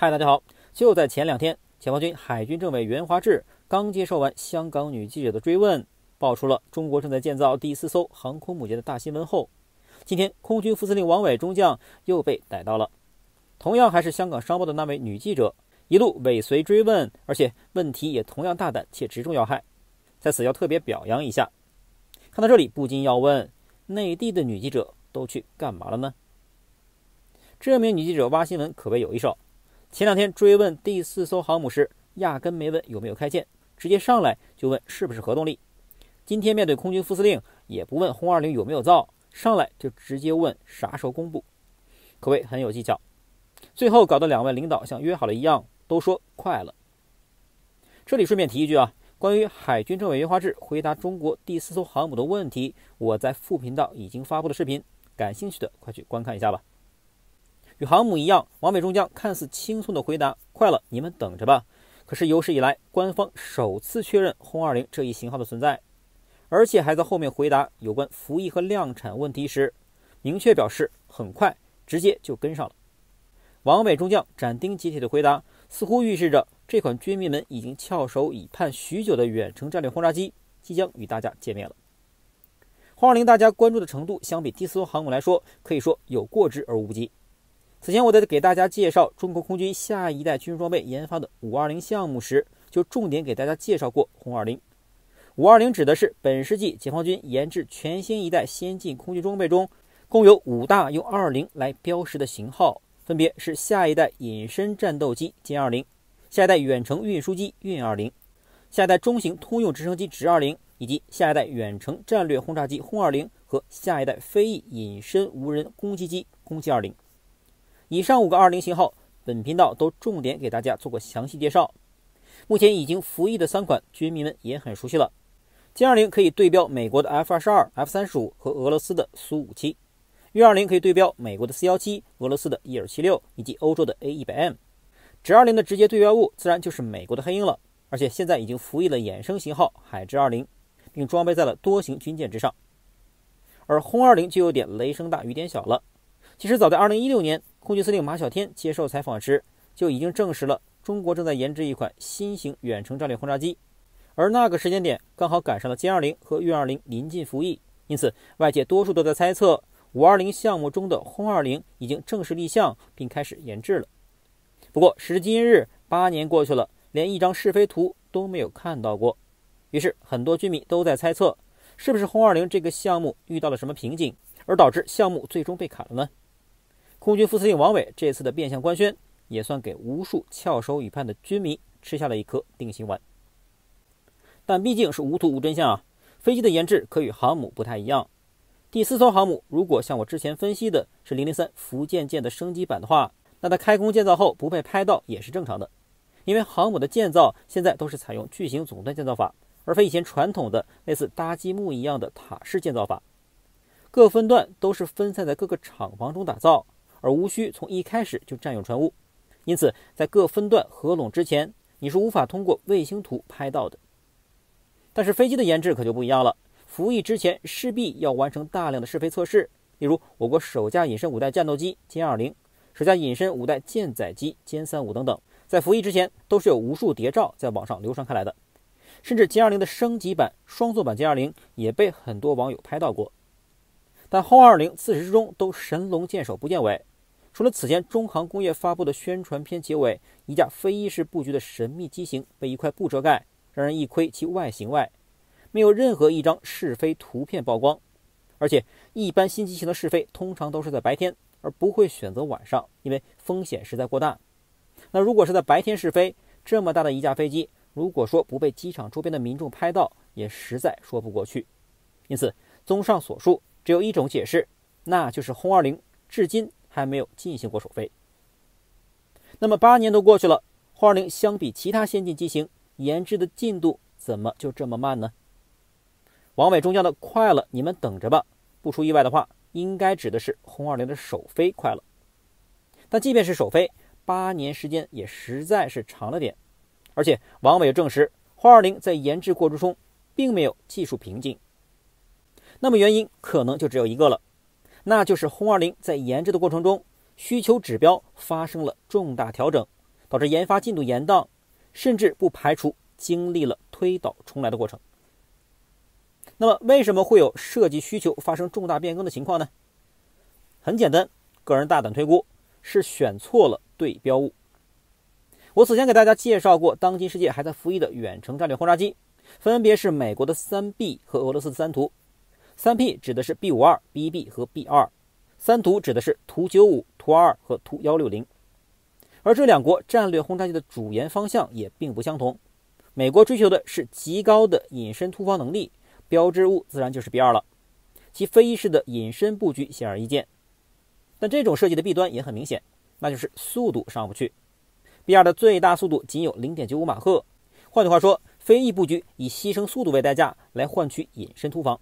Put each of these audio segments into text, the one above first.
嗨，大家好！就在前2天，解放军海军政委袁华志刚接受完香港女记者的追问，爆出了中国正在建造第4艘航空母舰的大新闻后，今天空军副司令王伟中将又被逮到了。同样还是香港商报的那位女记者，一路尾随追问，而且问题也同样大胆且直中要害，在此要特别表扬一下。看到这里，不禁要问：内地的女记者都去干嘛了呢？这名女记者挖新闻可谓有一手。前2天追问第4艘航母时，压根没问有没有开舰，直接上来就问是不是核动力。今天面对空军副司令，也不问轰20有没有造，上来就直接问啥时候公布，可谓很有技巧。最后搞得2位领导像约好了一样，都说快了。这里顺便提一句关于海军政委袁华志回答中国第4艘航母的问题，我在副频道已经发布了视频，感兴趣的快去观看一下吧。与航母一样，王伟中将看似轻松的回答快了，你们等着吧。可是有史以来官方首次确认轰20这一型号的存在，而且还在后面回答有关服役和量产问题时明确表示很快，直接就跟上了。王伟中将斩钉截铁的回答，似乎预示着这款军迷们已经翘首以盼许久的远程战略轰炸机即将与大家见面了。轰20大家关注的程度相比第4艘航母来说，可以说有过之而无不及。此前我在给大家介绍中国空军下一代军事装备研发的520项目时，就重点给大家介绍过轰20。520指的是本世纪解放军研制全新一代先进空军装备中，共有5大用20来标识的型号，分别是下一代隐身战斗机歼20、下一代远程运输机运20、下一代中型通用直升机直20，以及下一代远程战略轰炸机轰20和下一代飞翼隐身无人攻击机攻击20。以上5个20型号，本频道都重点给大家做过详细介绍。目前已经服役的3款，军迷们也很熟悉了。歼20可以对标美国的 F-22、F-35 和俄罗斯的苏57，运20可以对标美国的417、俄罗斯的伊尔76以及欧洲的 A100M。直20的直接对标物自然就是美国的黑鹰了，而且现在已经服役了衍生型号海直20，并装备在了多型军舰之上。而轰20就有点雷声大雨点小了。其实早在2016年，空军司令马晓天接受采访时就已经证实了中国正在研制一款新型远程战略轰炸机，而那个时间点刚好赶上了歼20和运20临近服役，因此外界多数都在猜测520项目中的轰20已经正式立项并开始研制了。不过时至今日，8年过去了，连一张试飞图都没有看到过，于是很多军迷都在猜测，是不是轰20这个项目遇到了什么瓶颈，而导致项目最终被砍了呢？空军副司令王伟这次的变相官宣，也算给无数翘首以盼的军迷吃下了一颗定心丸。但毕竟是无图无真相飞机的研制可与航母不太一样。第4艘航母如果像我之前分析的是003福建舰的升级版的话，那它开工建造后不被拍到也是正常的，因为航母的建造现在都是采用巨型总段建造法，而非以前传统的类似搭积木一样的塔式建造法。各分段都是分散在各个厂房中打造，而无需从一开始就占用船坞，因此在各分段合拢之前，你是无法通过卫星图拍到的。但是飞机的研制可就不一样了，服役之前势必要完成大量的试飞测试，例如我国首架隐身5代战斗机歼20、首架隐身5代舰载机歼35等等，在服役之前都是有无数谍照在网上流传开来的，甚至歼20的升级版双座版歼20也被很多网友拍到过。但轰20自始至终都神龙见首不见尾，除了此前中航工业发布的宣传片结尾一架飞翼式布局的神秘机型被一块布遮盖，让人一窥其外形外，没有任何一张试飞图片曝光。而且一般新机型的试飞通常都是在白天，而不会选择晚上，因为风险实在过大。那如果是在白天试飞，这么大的一架飞机，如果说不被机场周边的民众拍到，也实在说不过去。因此综上所述，只有一种解释，那就是轰20至今还没有进行过首飞。那么8年都过去了，轰20相比其他先进机型研制的进度怎么就这么慢呢？王伟中将的快了，你们等着吧，不出意外的话，应该指的是轰20的首飞快了。但即便是首飞，8年时间也实在是长了点。而且王伟证实，轰20在研制过程中并没有技术瓶颈。那么原因可能就只有一个了，那就是轰20在研制的过程中，需求指标发生了重大调整，导致研发进度延宕，甚至不排除经历了推倒重来的过程。那么为什么会有设计需求发生重大变更的情况呢？很简单，个人大胆推估是选错了对标物。我此前给大家介绍过，当今世界还在服役的远程战略轰炸机，分别是美国的 3B 和俄罗斯的3图。3P 指的是 B52、BB 和 B2， 3图指的是图95、图22和图160。而这两国战略轰炸机的主研方向也并不相同。美国追求的是极高的隐身突防能力，标志物自然就是 B2 了，其飞翼式的隐身布局显而易见。但这种设计的弊端也很明显，那就是速度上不去。B2 的最大速度仅有 0.95 马赫，换句话说，飞翼布局以牺牲速度为代价来换取隐身突防。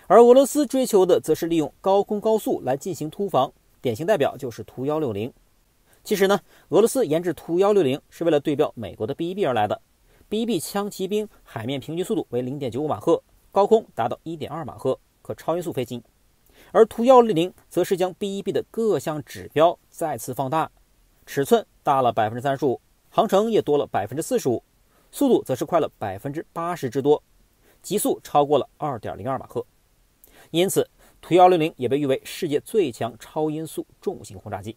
而俄罗斯追求的则是利用高空高速来进行突防，典型代表就是图160。其实呢，俄罗斯研制图160是为了对标美国的 BB 而来的。BB 枪骑兵海面平均速度为 0.95 马赫，高空达到 1.2 马赫，可超音速飞行。而图160则是将 BB 的各项指标再次放大，尺寸大了 35%， 航程也多了 45%， 速度则是快了 80% 之多，极速超过了 2.02 马赫。因此图160也被誉为世界最强超音速重型轰炸机。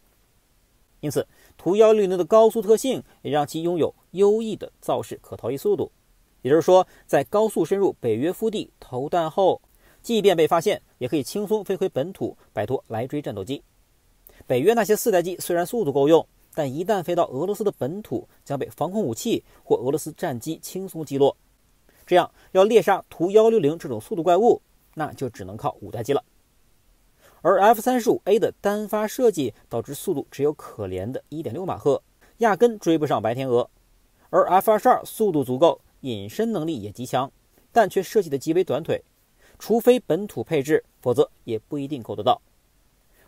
因此图160的高速特性也让其拥有优异的造势可逃逸速度，也就是说，在高速深入北约腹地投弹后，即便被发现，也可以轻松飞回本土，摆脱来追战斗机。北约那些4代机虽然速度够用，但一旦飞到俄罗斯的本土，将被防空武器或俄罗斯战机轻松击落。这样要猎杀图160这种速度怪物，那就只能靠5代机了。而 F-35A 的单发设计导致速度只有可怜的 1.6 马赫，压根追不上白天鹅。而 F-22 速度足够，隐身能力也极强，但却设计的极为短腿，除非本土配置，否则也不一定够得到。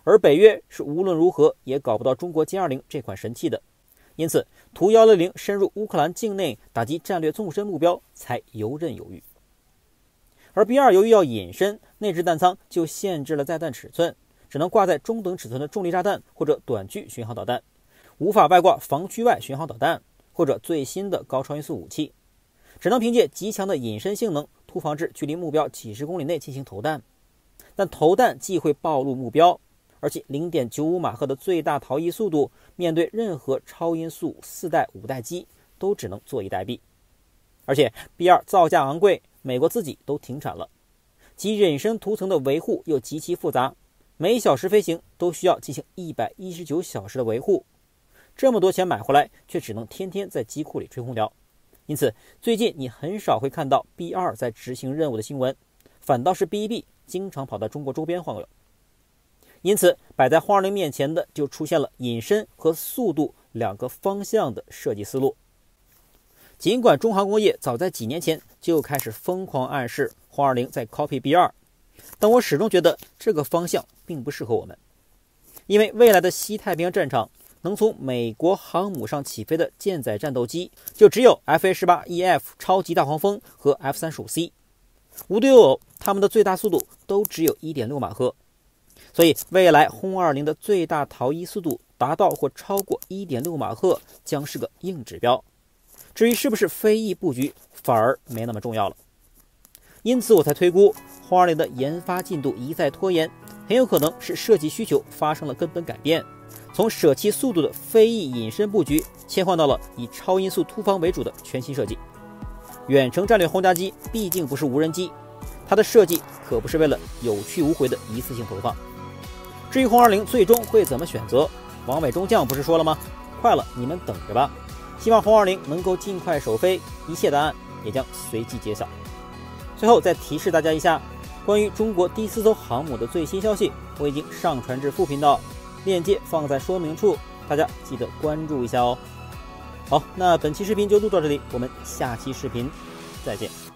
而北约是无论如何也搞不到中国歼20这款神器的，因此图160深入乌克兰境内打击战略纵深目标才游刃有余。而 B2 由于要隐身，内置弹仓就限制了载弹尺寸，只能挂在中等尺寸的重力炸弹或者短距巡航导弹，无法外挂防区外巡航导弹或者最新的高超音速武器，只能凭借极强的隐身性能突防至距离目标几十公里内进行投弹。但投弹既会暴露目标，而且 0.95 马赫的最大逃逸速度，面对任何超音速4代、5代机都只能坐以待毙。而且 B2 造价昂贵，美国自己都停产了，其隐身涂层的维护又极其复杂，每小时飞行都需要进行119小时的维护。这么多钱买回来，却只能天天在机库里吹空调。因此最近你很少会看到 B2 在执行任务的新闻，反倒是 BB 经常跑到中国周边晃悠。因此摆在轰20面前的就出现了隐身和速度两个方向的设计思路。尽管中航工业早在几年前就开始疯狂暗示轰20在 copy B2， 但我始终觉得这个方向并不适合我们。因为未来的西太平洋战场能从美国航母上起飞的舰载战斗机就只有 FA-18EF 超级大黄蜂和 F-35C， 无独有偶，它们的最大速度都只有 1.6 马赫。所以未来轰20的最大逃逸速度达到或超过 1.6 马赫将是个硬指标，至于是不是飞翼布局反而没那么重要了。因此我才推估轰20的研发进度一再拖延，很有可能是设计需求发生了根本改变，从舍弃速度的飞翼隐身布局切换到了以超音速突防为主的全新设计。远程战略轰炸机毕竟不是无人机，它的设计可不是为了有去无回的一次性投放。至于轰20最终会怎么选择，王伟中将不是说了吗？快了，你们等着吧。希望轰20能够尽快首飞，一切答案也将随即揭晓。最后再提示大家一下，关于中国第4艘航母的最新消息，我已经上传至副频道，链接放在说明处，大家记得关注一下哦。好，那本期视频就录到这里，我们下期视频再见。